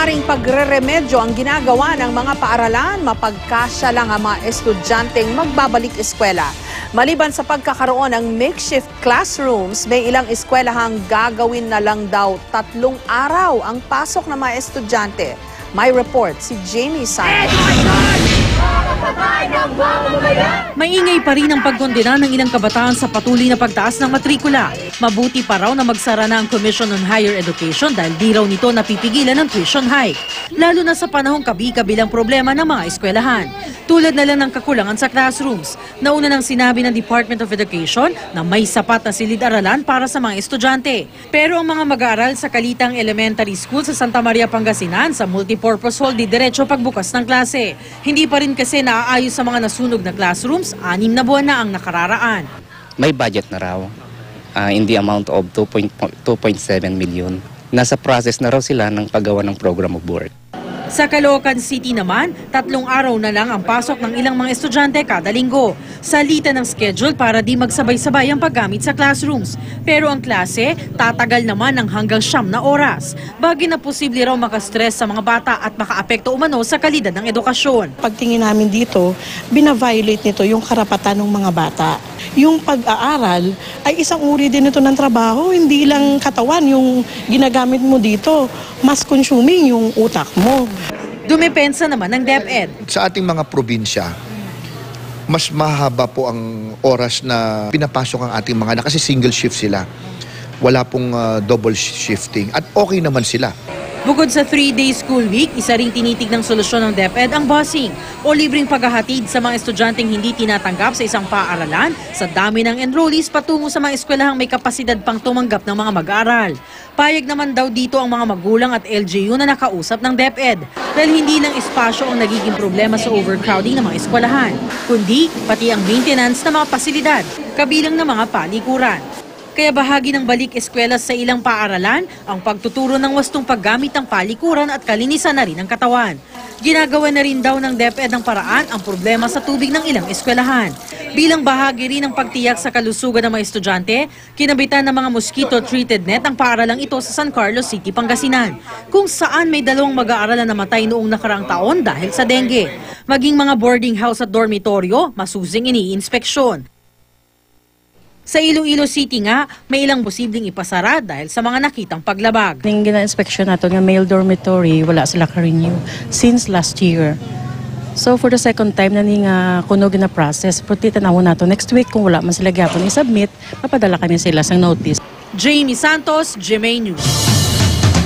Maaring pagreremedyo ang ginagawa ng mga paaralan, mapagkasya lang ang mga estudyanteng magbabalik eskwela. Maliban sa pagkakaroon ng makeshift classrooms, may ilang eskwelahang gagawin na lang daw 3 araw ang pasok ng mga estudyante. May report si Jamie Santos. Maingay pa rin ang pagkondena ng ilang kabataan sa patuloy na pagtaas ng matrikula. Mabuti pa raw na magsara na ang Commission on Higher Education dahil di raw nito napipigilan ng tuition hike. Lalo na sa panahong kabi-kabilang problema ng mga eskwelahan. Tulad na lang ng kakulangan sa classrooms. Nauna nang sinabi ng Department of Education na may sapat na silid-aralan para sa mga estudyante. Pero ang mga mag-aaral sa Kalitang Elementary School sa Santa Maria, Pangasinan sa multipurpose hall di diretso pagbukas ng klase. Hindi pa rin kasi naaayos sa mga nasunog na classrooms, 6 na buwan na ang nakararaan. May budget na raw in the amount of 2.7 million. Nasa process na raw sila ng paggawa ng program of work. Sa Caloocan City naman, 3 araw na lang ang pasok ng ilang mga estudyante kada linggo. Salita ng schedule para di magsabay-sabay ang paggamit sa classrooms. Pero ang klase, tatagal naman ng hanggang 9 na oras. Bagay na posible raw makastress sa mga bata at makaapekto umano sa kalidad ng edukasyon. Pagtingin namin dito, binaviolate nito yung karapatan ng mga bata. Yung pag-aaral ay isang uri din ito ng trabaho, hindi lang katawan yung ginagamit mo dito, mas consuming yung utak mo. Dumepensa naman ng DepEd. Sa ating mga probinsya, mas mahaba po ang oras na pinapasok ang ating mga anak kasi single shift sila. Wala pong double shifting at okay naman sila. Bukod sa 3-day school week, isa ring tinitignang solusyon ng DepEd ang busing o libreng paghahatid sa mga estudyanteng hindi tinatanggap sa isang paaralan sa dami ng enrollees patungo sa mga eskwelahang may kapasidad pang tumanggap ng mga mag-aaral. Payag naman daw dito ang mga magulang at LGU na nakausap ng DepEd dahil hindi lang espasyo ang nagiging problema sa overcrowding ng mga eskwelahan, kundi pati ang maintenance ng mga pasilidad, kabilang ng mga palikuran. Kaya bahagi ng balik eskwela sa ilang paaralan ang pagtuturo ng wastong paggamit ng palikuran at kalinisan na rin ng katawan. Ginagawa na rin daw ng DepEd ng paraan ang problema sa tubig ng ilang eskwelahan. Bilang bahagi rin ng pagtiyak sa kalusugan ng mga estudyante, kinabitan ng mga mosquito-treated net ang paaralang ito sa San Carlos City, Pangasinan, kung saan may 2 mag-aaral na namatay noong nakaraang taon dahil sa dengue. Maging mga boarding house at dormitoryo, masusing iniinspeksyon. Sa Iloilo City nga, may ilang posibleng ipasara dahil sa mga nakitang paglabag. Yung gina-inspection nato nga male dormitory, wala sila ka-renew since last year. So for the second time na nga kunog na process, puti tanaw nato next week kung wala man sila gyapon i-submit, mapadala kami sila sang notice. Jamie Santos, GMA News.